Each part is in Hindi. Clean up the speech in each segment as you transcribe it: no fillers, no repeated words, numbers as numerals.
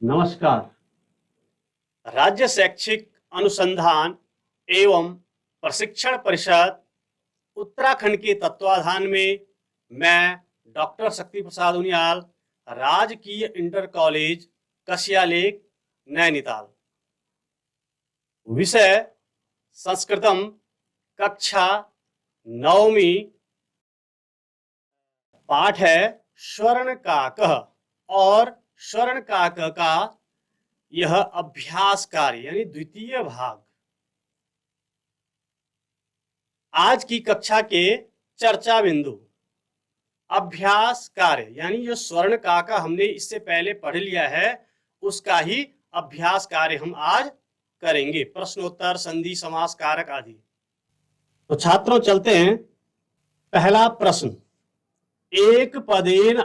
नमस्कार। राज्य शैक्षिक अनुसंधान एवं प्रशिक्षण परिषद उत्तराखंड के तत्वाधान में मैं डॉक्टर शक्ति प्रसाद उनियाल, राजकीय इंटर कॉलेज कसियालेक, नैनीताल। विषय संस्कृतम, कक्षा 9वीं। पाठ है स्वर्णकाकः और स्वर्णकाक का यह अभ्यास कार्य यानी द्वितीय भाग। आज की कक्षा के चर्चा बिंदु अभ्यास कार्य यानी जो स्वर्णकाका हमने इससे पहले पढ़ लिया है उसका ही अभ्यास कार्य हम आज करेंगे। प्रश्नोत्तर, संधि, समास, कारक आदि। तो छात्रों चलते हैं। पहला प्रश्न, एक पदेन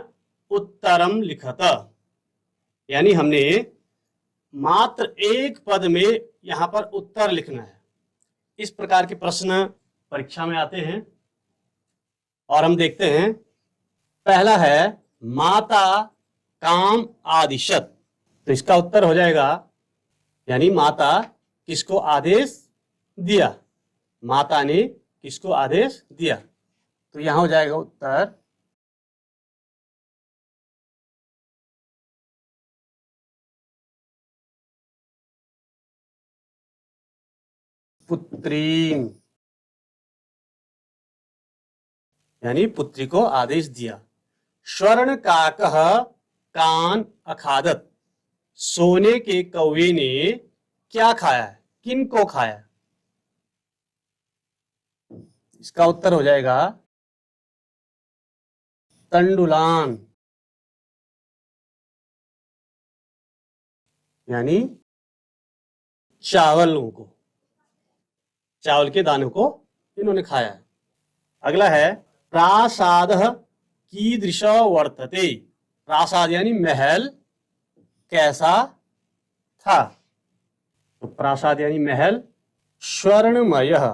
उत्तरम लिखत, यानी हमने मात्र एक पद में यहां पर उत्तर लिखना है। इस प्रकार के प्रश्न परीक्षा में आते हैं और हम देखते हैं। पहला है माता काम आदिशत, तो इसका उत्तर हो जाएगा यानी माता किसको आदेश दिया, माता ने किसको आदेश दिया, तो यहां हो जाएगा उत्तर पुत्री, यानी पुत्री को आदेश दिया। स्वर्णकाकः कान अखादत, सोने के कौवे ने क्या खाया है, किन को खाया, इसका उत्तर हो जाएगा तंडुलान, यानी चावलों को, चावल के दानों को इन्होंने खाया है। अगला है प्रासादः कीदृश वर्तते, प्रासाद यानी महल कैसा था, तो प्रासाद यानी महल स्वर्णमयः,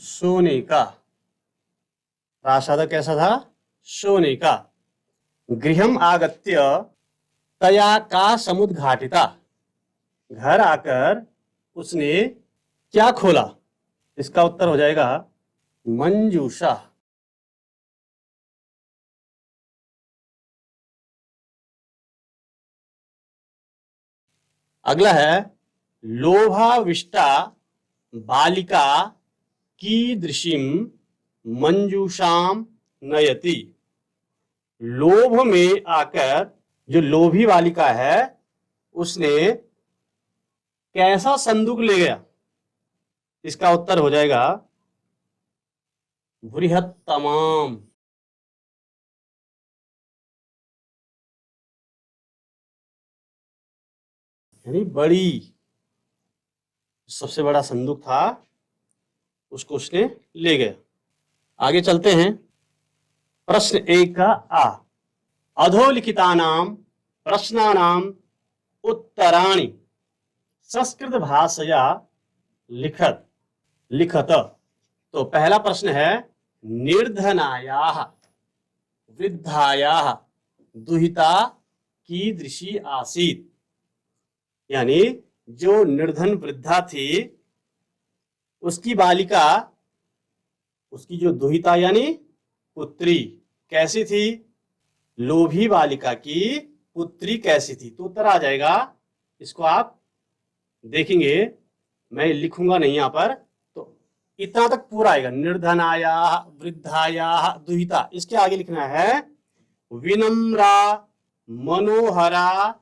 सोने का, प्रासाद कैसा था, सोने का। गृहम आगत्य तया का समुद्घाटिता, घर आकर उसने क्या खोला, इसका उत्तर हो जाएगा मंजूषा। अगला है लोभाविष्टा बालिका कीदृशीं मंजूषाम नयति, लोभ में आकर जो लोभी बालिका है उसने कैसा संदूक ले गया, इसका उत्तर हो जाएगा बृहत्तमाम, यानी बड़ी, सबसे बड़ा संदूक था उसको उसने ले गया। आगे चलते हैं। प्रश्न 1 का आ, अधोलिखितानां प्रश्नानां उत्तराणि संस्कृत भाषया लिखत। तो पहला प्रश्न है निर्धनायाः वृद्धायाः दुहिता कीदृशी आसीत्, यानी जो निर्धन वृद्धा थी उसकी बालिका, उसकी जो दुहिता यानी पुत्री कैसी थी, लोभी बालिका की पुत्री कैसी थी, तो उत्तर आ जाएगा। इसको आप देखेंगे, मैं लिखूंगा नहीं यहां पर, तो इतना तक पूरा आएगा, निर्धनाया वृद्धाया दुहिता। इसके आगे लिखना है विनम्रा मनोहरा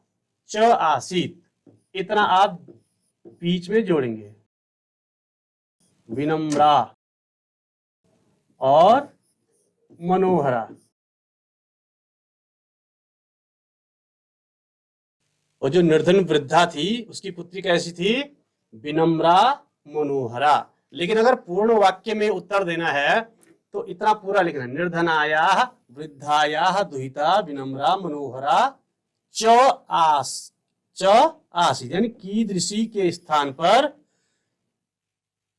च आसीत, इतना आप बीच में जोड़ेंगे, विनम्रा और मनोहरा। और जो निर्धन वृद्धा थी उसकी पुत्री कैसी थी, विनम्रा मनोहरा। लेकिन अगर पूर्ण वाक्य में उत्तर देना है तो इतना पूरा लिखना, निर्धनायाः वृद्धायाः दुहिता विनम्रा मनोहरा च आसीत, यानी कीदृशी के स्थान पर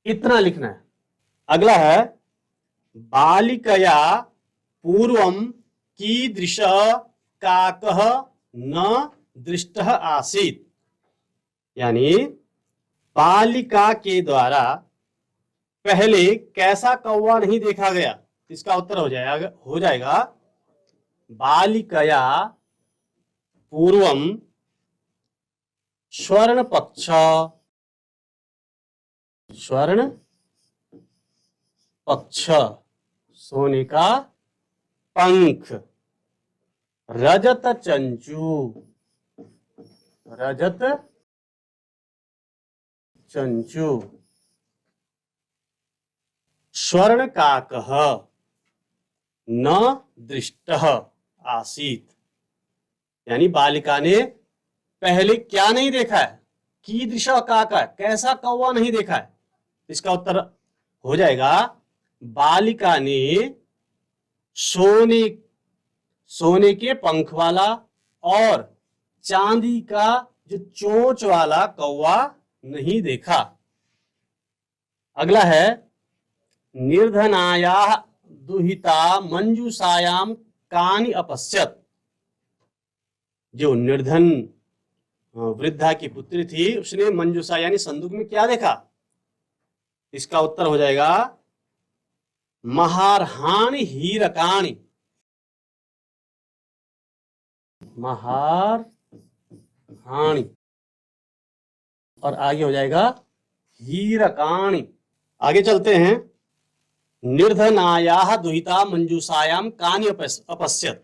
इतना लिखना है। अगला है बालिकया पूर्वं कीदृश काकः न दृष्टः आसीत्। यानी बालिका के द्वारा पहले कैसा कौवा नहीं देखा गया। इसका उत्तर हो जाएगा बालिकया पूर्वं स्वर्ण पक्ष सोने का पंख, रजत चंचू, स्वर्ण काकः न दृष्टः आसीत्। यानी बालिका ने पहले क्या नहीं देखा है, कीदृश काका, कैसा कौवा नहीं देखा है। इसका उत्तर हो जाएगा बालिका ने सोने के पंख वाला और चांदी का जो चोंच वाला कौवा नहीं देखा। अगला है निर्धनायाः दुहिता मंजूषायाम कानि अपश्यत्। जो निर्धन वृद्धा की पुत्री थी उसने मंजूषा यानी संदूक में क्या देखा। इसका उत्तर हो जाएगा महारहाणि हीरकाणि, महारहाणि, और आगे हो जाएगा हीरकाणि। आगे चलते हैं। निर्धनायाः दुहिता मंजूषायाम कानि अपश्यत्।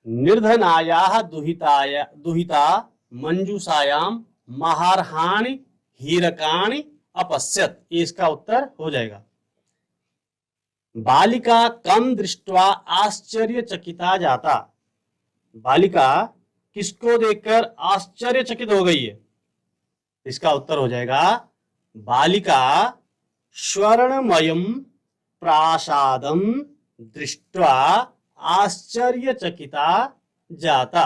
निर्धनायाः दुहिता मंजूषायाम महारहाणि हीरकाणि अपश्यत्। इसका उत्तर हो जाएगा बालिका कम दृष्ट्वा आश्चर्यचकिता जाता। बालिका किसको देखकर आश्चर्यचकित हो गई है। इसका उत्तर हो जाएगा बालिका स्वर्णमयं प्रासादं दृष्ट्वा आश्चर्यचकिता जाता।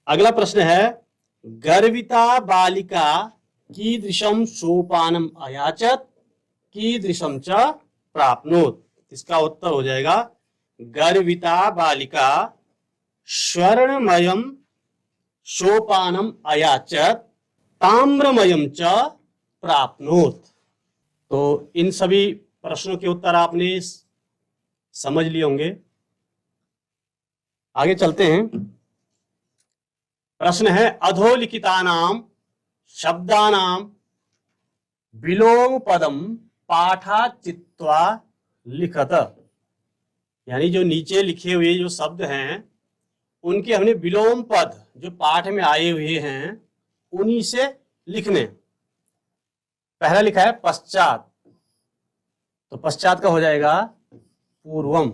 अगला प्रश्न है गर्विता बालिका कीदृशं सोपानम अयाचत कीदृशं च प्राप्नोत। इसका उत्तर हो जाएगा गर्विता बालिका स्वर्णमयं सोपानम अयाचत ताम्रमयं च प्राप्नोत। तो इन सभी प्रश्नों के उत्तर आपने समझ लिए होंगे। आगे चलते हैं। प्रश्न है अधोलिखितानां शब्दानां विलोम पदम पाठात् चित्वा लिखत। यानी जो नीचे लिखे हुए जो शब्द हैं उनके हमने विलोम पद जो पाठ में आए हुए हैं उन्हीं से लिखने। पहला लिखा है पश्चात, तो पश्चात का हो जाएगा पूर्वम।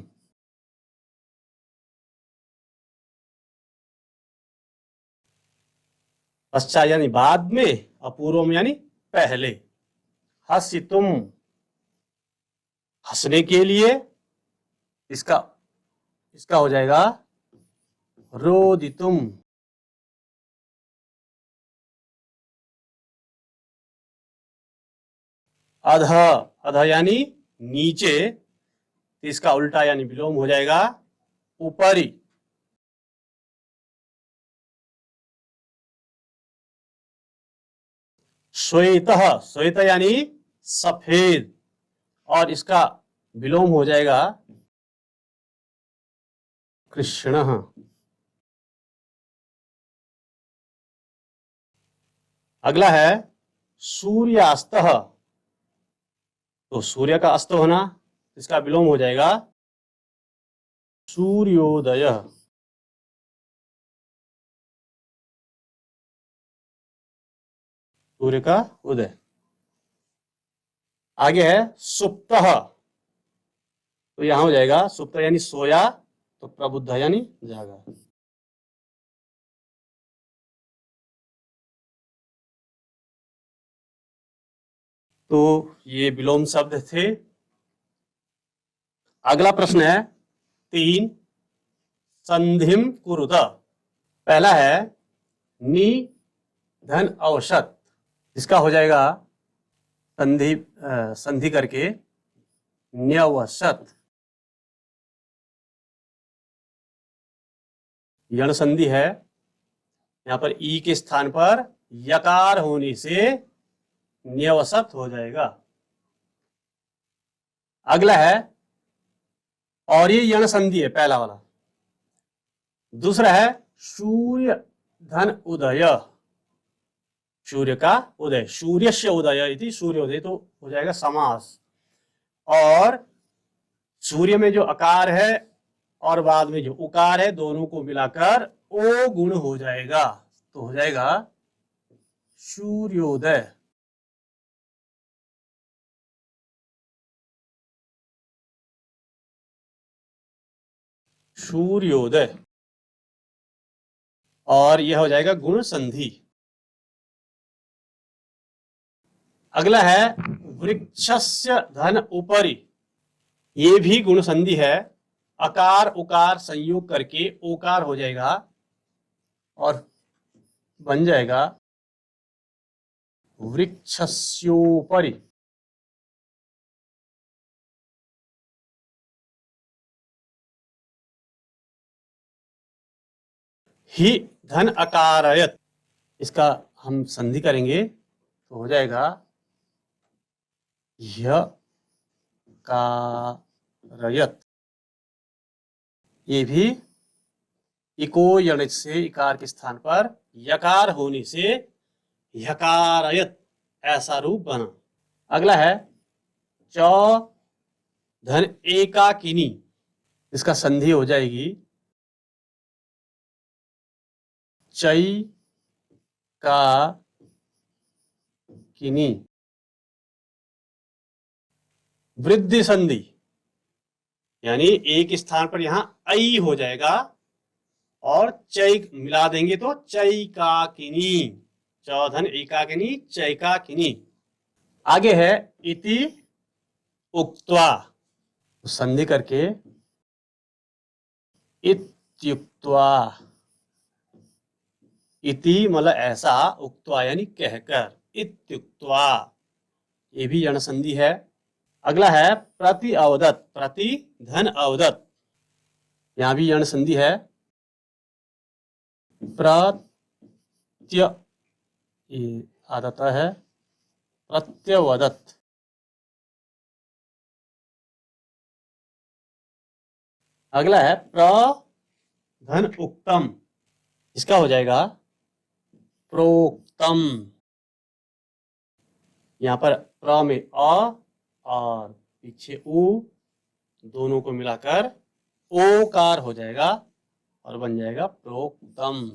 पश्चात यानी बाद में, अपूर्वम यानी पहले। हसितुम हंसने के लिए, इसका हो जाएगा रोदितुम। अध अध यानी नीचे, इसका उल्टा यानी विलोम हो जाएगा ऊपरी। श्वेतः श्वेत यानी सफेद, और इसका विलोम हो जाएगा कृष्णः। अगला है सूर्यास्तः, तो सूर्य का अस्त होना, इसका विलोम हो जाएगा सूर्योदय। सूर्य का उदय। आगे है सुप्तः, तो यहां हो जाएगा सुप्त यानी सोया, तो प्रबुद्ध यानी जागा। तो ये विलोम शब्द थे। अगला प्रश्न है 3 संधिम कुरुत। पहला है नि धन औषध, इसका हो जाएगा संधि करके न्यवसत। यण संधि है, यहां पर ई के स्थान पर यकार होने से न्यवसत हो जाएगा। अगला है, और ये यण संधि है पहला वाला। दूसरा है सूर्य धन उदय। सूर्य का उदय, सूर्यस्य उदय इति सूर्योदय, तो हो जाएगा समास। और सूर्य में जो अकार है और बाद में जो उकार है, दोनों को मिलाकर ओ गुण हो जाएगा, तो हो जाएगा सूर्योदय। सूर्योदय। और यह हो जाएगा गुण संधि। अगला है वृक्षस्य धन उपरि। ये भी गुण संधि है, अकार उकार संयोग करके ओकार हो जाएगा और बन जाएगा वृक्षस्योपरि। ही धन अकारयत, इसका हम संधि करेंगे तो हो जाएगा यकारयत। ये भी इको यणित से इकार के स्थान पर यकार होने से यकारयत ऐसा रूप बना। अगला है च धन एकाकिनी, इसका संधि हो जाएगी चै का किनी। वृद्धि संधि, यानी एक स्थान पर यहां ऐ हो जाएगा और चै मिला देंगे तो चैकाकिनी। चौधन एकाकिनी चैकाकिनी। आगे है इति उक्त्वा, संधि करके इत्युक्त्वा। इति मतलब ऐसा, उक्त्वा यानी कहकर, इत्युक्त्वा, ये भी यण संधि है। अगला है प्रति अवदत। प्रति धन अवदत, यहां भी यण संधि है। प्रत्य, ये आदत है प्रत्यवदत। अगला है प्र धन उक्तम, इसका हो जाएगा प्रोक्तम। यहां पर प्र में अ और पीछे उ, दोनों को मिलाकर ओकार हो जाएगा और बन जाएगा प्रोक्तम।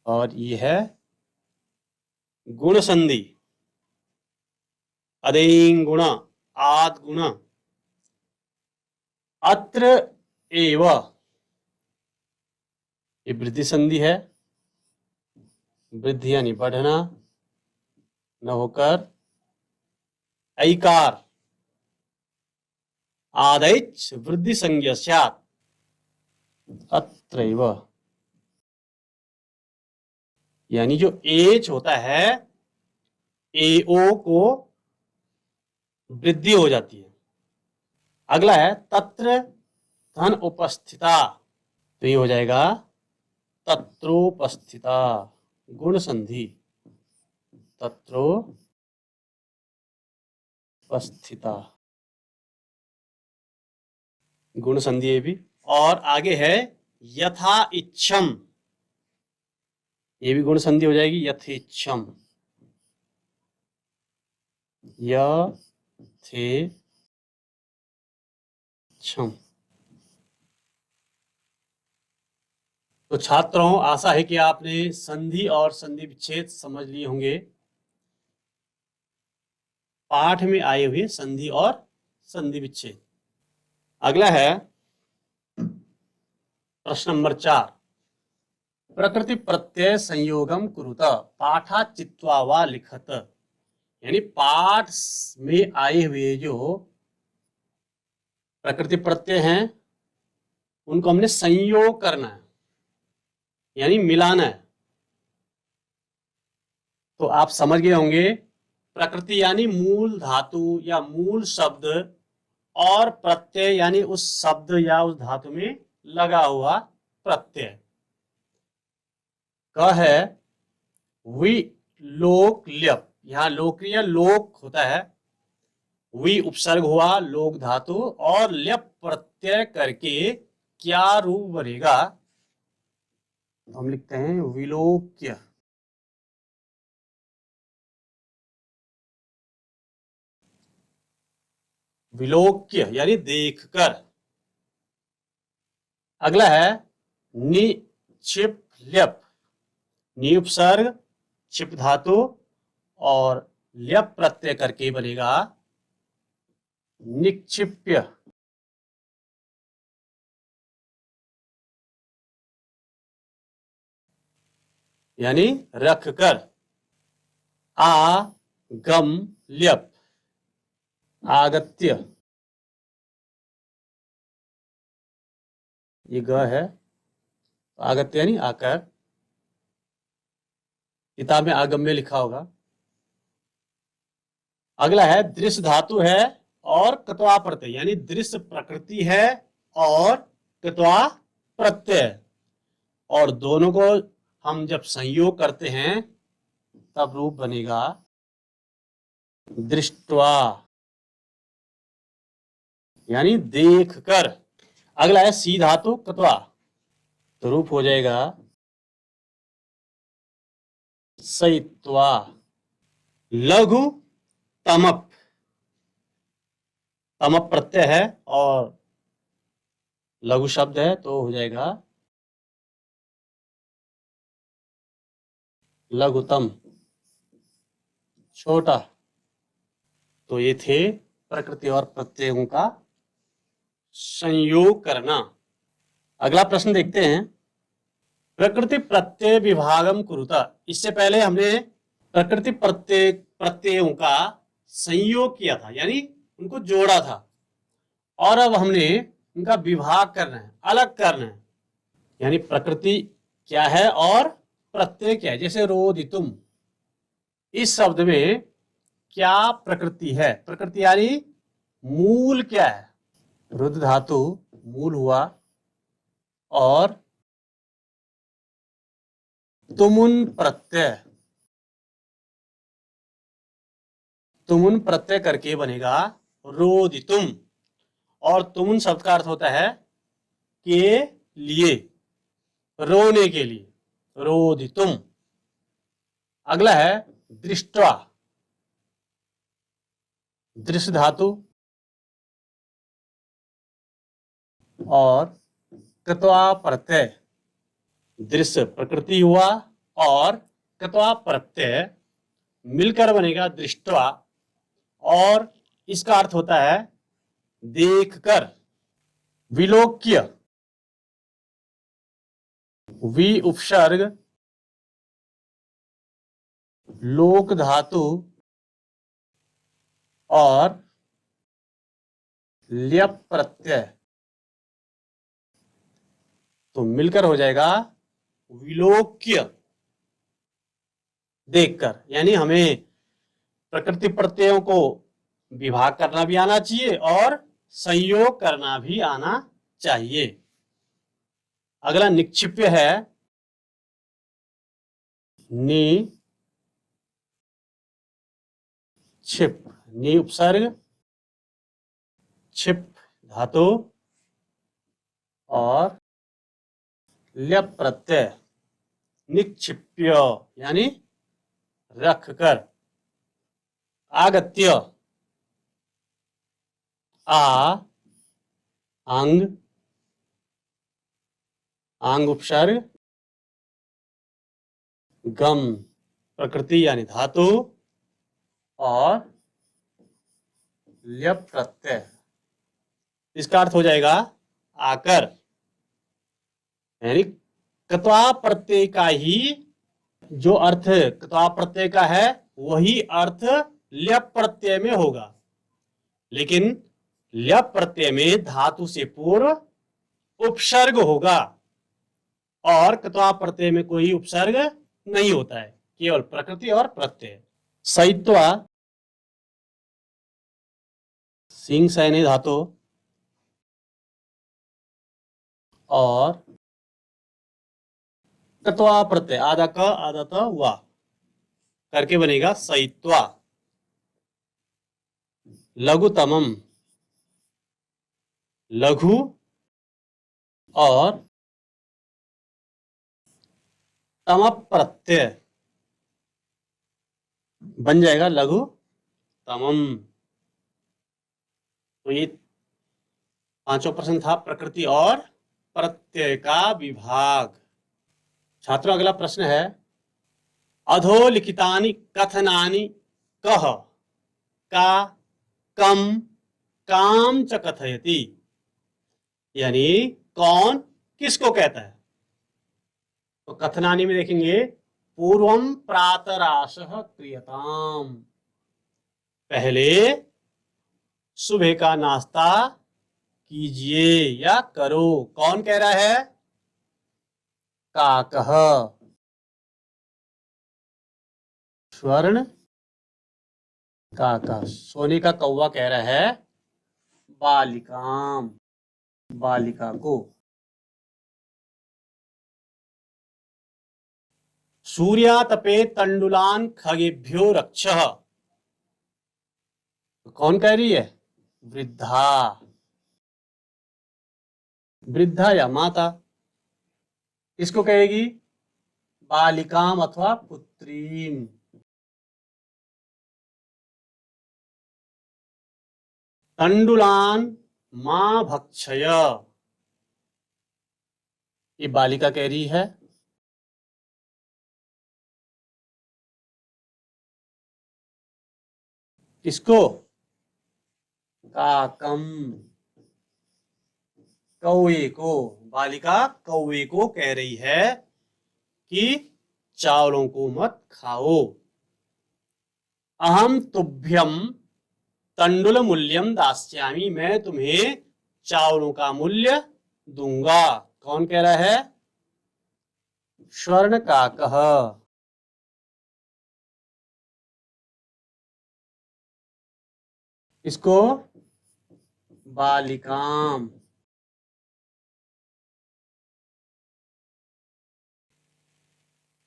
और ये है गुण संधि। अदें गुण, आद गुण, अत्र एव, ये वृद्धि संधि है। वृद्धि यानी बढ़ना, न होकर ऐकार आदैच वृद्धि संज्ञा स्यात् अत्रैव, यानी जो एच होता है एओ को वृद्धि हो जाती है। अगला है तत्र धन उपस्थिता, तो ये हो जाएगा तत्रोपस्थिता। गुण संधि, तत्रोपस्थिता, गुण संधि ये भी। और आगे है यथा इच्छम, ये भी गुण संधि हो जाएगी यथेच्छम। यथेच्छम। तो छात्रों, आशा है कि आपने संधि और संधि विच्छेद समझ लिए होंगे। पाठ में आए हुए संधि और संधि विच्छेद। अगला है प्रश्न नंबर 4। प्रकृति प्रत्यय संयोगम कुरुत पाठा चित्वा वा लिखत, यानी पाठ में आए हुए जो प्रकृति प्रत्यय हैं उनको हमने संयोग करना है, यानी मिलाना है। तो आप समझ गए होंगे प्रकृति यानी मूल धातु या मूल शब्द, और प्रत्यय यानी उस शब्द या उस धातु में लगा हुआ प्रत्यय। क है विलोक ल्यप, यहाँ लोकप्रिय लोक होता है, वि उपसर्ग हुआ लोक धातु और ल्यप प्रत्यय करके क्या रूप बनेगा, हम लिखते हैं विलोक्य। विलोक्य यानी देखकर। अगला है निक्षिप ल्यप, नि उपसर्ग छिप धातु और ल्यप प्रत्यय करके बनेगा निक्षिप्य। यानी रख कर। आगम ल्यप, आगत्य, ये ग है, आगत्य यानी आकर, किताब में आगम्य लिखा होगा। अगला है दृश्य धातु है और कत्वा प्रत्यय, यानी दृश्य प्रकृति है और कत्वा प्रत्यय, और दोनों को हम जब संयोग करते हैं तब रूप बनेगा दृष्टवा, यानी देख कर। अगला है सी धातु कत्वा, तो रूप हो जाएगा सयित्वा। लघु तमप, तमप प्रत्यय है और लघु शब्द है तो हो जाएगा लघुतम, छोटा। तो ये थे प्रकृति और प्रत्ययों का संयोग करना। अगला प्रश्न देखते हैं, प्रकृति प्रत्यय विभागम कुरुता। इससे पहले हमने प्रकृति प्रत्ययों का संयोग किया था, यानी उनको जोड़ा था, और अब हमने उनका विभाग करना है, अलग करना है। यानी प्रकृति क्या है और प्रत्यय क्या है। जैसे रोदितुम, इस शब्द में क्या प्रकृति है, प्रकृति यानी मूल क्या है, रुद्र धातु मूल हुआ, और तुमुन प्रत्यय, तुमुन प्रत्यय करके बनेगा रोदितुम, और तुमुन शब्द का अर्थ होता है के लिए, रोने के लिए, रोदितुम। अगला है दृष्टवा, दृश्य धातु और कत्वा प्रत्यय, दृश्य प्रकृति हुआ और कत्वा प्रत्यय मिलकर बनेगा दृष्टवा, और इसका अर्थ होता है देखकर। विलोक्य, वि उपसर्ग लोक धातु और ल्यप प्रत्यय, तो मिलकर हो जाएगा विलोक्य, देखकर। यानी हमें प्रकृति प्रत्ययों को विभाग करना भी आना चाहिए और संयोग करना भी आना चाहिए। अगला निक्षिप्य है, नि छिप, नि उपसर्ग छिप धातु और ल्यप प्रत्यय, निक्षिप्य यानी रख कर। आगत्य, अंग, अंग उपसर्ग गम प्रकृति यानी धातु और ल्यप प्रत्यय, इसका अर्थ हो जाएगा आकर। यानी कत्वा प्रत्यय का ही जो अर्थ कत्वा प्रत्यय का है वही अर्थ ल्यप प्रत्यय में होगा, लेकिन ल्यप प्रत्यय में धातु से पूर्व उपसर्ग होगा और कत्वा प्रत्यय में कोई उपसर्ग नहीं होता है, केवल प्रकृति और प्रत्यय। सयित्वा सिंह सैने धातु और तत्वा प्रत्यय आधा क आधा त वा करके बनेगा सहित्वा। लघुतमम, लघु और तम प्रत्यय बन जाएगा लघु तमम। तो ये पांचों प्रश्न था प्रकृति और प्रत्यय का विभाग। छात्रों अगला प्रश्न है अधोलिखितानि कथनानि कह का कम काम च कथयति, यानी कौन किसको कहता है। तो कथनानि में देखेंगे पूर्वम प्रातराशः क्रियताम, पहले सुबह का नाश्ता कीजिए या करो। कौन कह रहा है? काकः, स्वर्ण काका, सोने का कौवा कह रहा है बालिकाम, बालिका को। सूर्यातपे तंडुलान खगेभ्यो रक्षः, तो कौन कह रही है? वृद्धा, वृद्धा या माता इसको कहेगी बालिकाम अथवा पुत्रीम। तंडुलान मां भक्षय, ये बालिका कह रही है। किसको? काकम, कौवे को। बालिका कौवे को कह रही है कि चावलों को मत खाओ। अहम तुभ्यम तंडुल मूल्यम दास्यामी, मैं तुम्हें चावलों का मूल्य दूंगा। कौन कह रहा है? स्वर्ण काकः। इसको बालिकाम।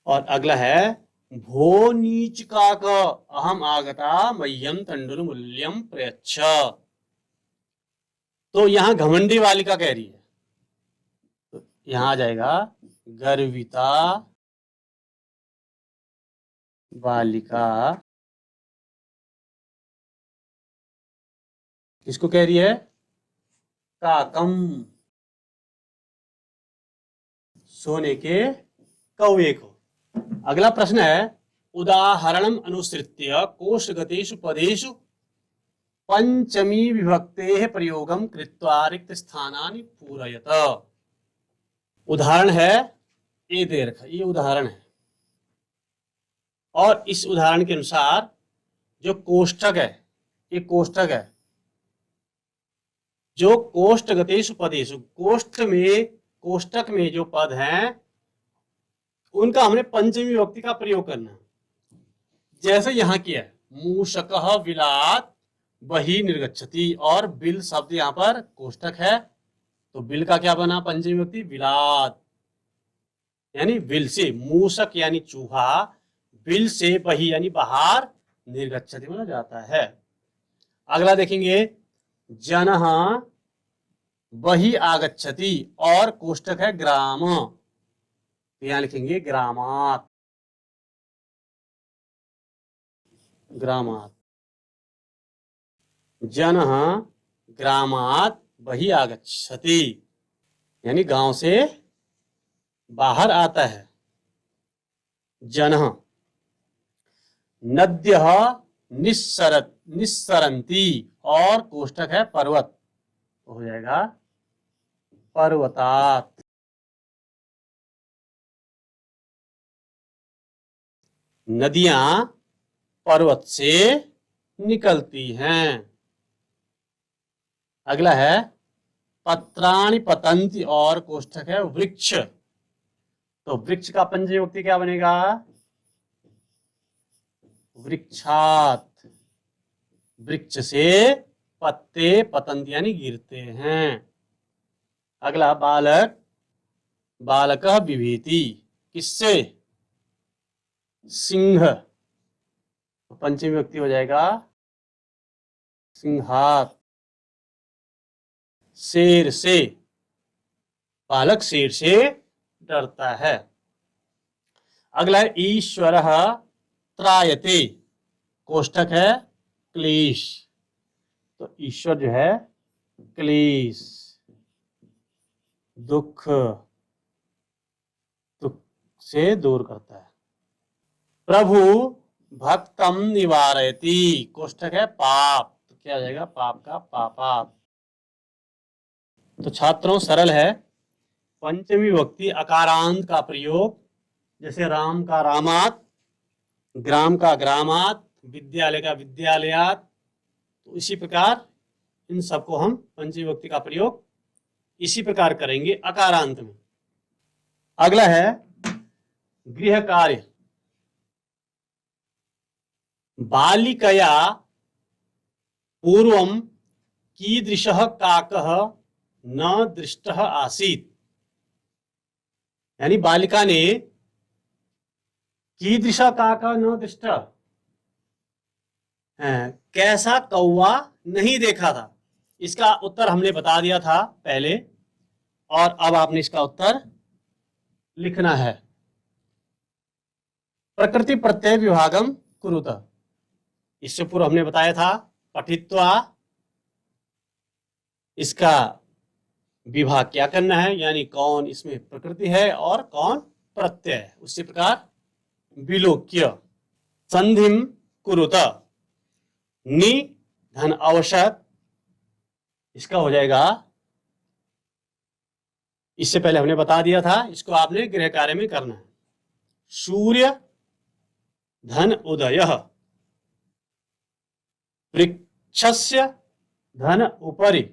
और अगला है भो नीच काक अहम आगता मह्यम तंडुल मूल्यम प्रयच्छ, तो यहां घमंडी बालिका कह रही है, तो यहां आ जाएगा गर्विता बालिका। किसको कह रही है? काकम, सोने के कौवे को। अगला प्रश्न है उदाहरणम अनुसृत्य कोशगतेषु पदेषु पंचमी विभक्तेः प्रयोगम कृत्वा रिक्त स्थानानि पूरयत। उदाहरण है ये दे रखा, ये उदाहरण है और इस उदाहरण के अनुसार जो कोष्ठक है, ये कोष्ठक है, जो कोष्ठगतेषु पदेषु, कोष्ठक में जो पद हैं उनका हमने पंचमी विभक्ति का प्रयोग करना है। जैसे यहां किया है मूषकः विलात बहि निर्गच्छति, और बिल शब्द यहां पर कोष्ठक है, तो बिल का क्या बना पंचमी विभक्ति? विलात, यानी बिल से, मूषक यानी चूहा, बिल से बहि यानी बाहर, निर्गच्छति माना जाता है। अगला देखेंगे जनः बहि आगच्छति, और कोष्ठक है ग्राम, तो यहां लिखेंगे ग्रामात्, ग्रामात्। जनः ग्रामात् बहि आगच्छति, यानी गांव से बाहर आता है। जनः नद्यः निस्सरन्ति, और कोष्ठक है पर्वत, तो हो जाएगा पर्वतात्। नदियां पर्वत से निकलती हैं। अगला है पत्राणि पतन्ति, और कोष्ठक है वृक्ष, तो वृक्ष का पंचमी विभक्ति क्या बनेगा? वृक्षात्, वृक्ष से पत्ते पतंती यानी गिरते हैं। अगला बालक, बालकः बिभेति, किससे? सिंह, पंचमी विभक्ति हो जाएगा सिंहात। शेर से, बालक शेर से डरता है। अगला है ईश्वरः त्रायते, कोष्ठक है क्लेश, तो ईश्वर जो है क्लेश, दुख से दूर करता है। प्रभु भक्तम निवारयति, कोष्ठक है पाप, तो क्या आ जाएगा? पाप का पापात्। तो छात्रों सरल है, पंचमी विभक्ति अकारांत का प्रयोग, जैसे राम का रामात, ग्राम का ग्रामात, विद्यालय का विद्यालयात, तो इसी प्रकार इन सबको हम पंचमी विभक्ति का प्रयोग इसी प्रकार करेंगे अकारांत में। अगला है गृह कार्य। बालिकया पूर्वं कीदृशः काकः न दृष्टः आसीत्, यानी बालिका ने कीदृशः काकः न दृष्टः, कैसा कौवा नहीं देखा था। इसका उत्तर हमने बता दिया था पहले, और अब आपने इसका उत्तर लिखना है। प्रकृति प्रत्यय विभागम कुरुत, इससे पूर्व हमने बताया था पठित्वा, इसका विभाग क्या करना है, यानी कौन इसमें प्रकृति है और कौन प्रत्यय है। उसी प्रकार विलोक्य संधिम कुरुत, नि धन अवशत, इसका हो जाएगा, इससे पहले हमने बता दिया था, इसको आपने गृह कार्य में करना है। सूर्य धन उदयः, वृक्षस्य धन उपरि।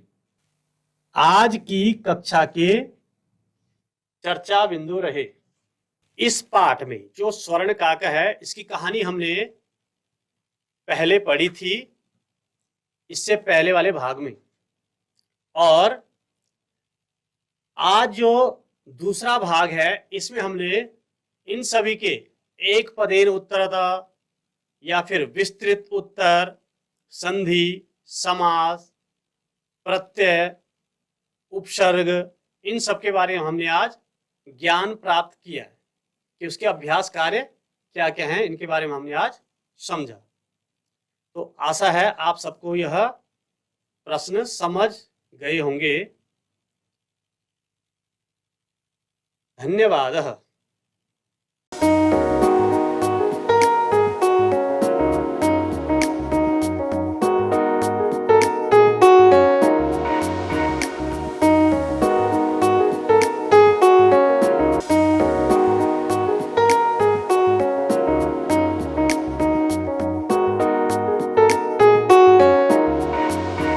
आज की कक्षा के चर्चा बिंदु रहे। इस पाठ में जो स्वर्ण काका है, इसकी कहानी हमने पहले पढ़ी थी, इससे पहले वाले भाग में, और आज जो दूसरा भाग है इसमें हमने इन सभी के एक पदेन उत्तरतः या फिर विस्तृत उत्तर, संधि, समास, प्रत्यय, उपसर्ग, इन सब के बारे में हमने आज ज्ञान प्राप्त किया है कि उसके अभ्यास कार्य क्या क्या हैं, इनके बारे में हमने आज समझा। तो आशा है आप सबको यह प्रश्न समझ गए होंगे। धन्यवाद।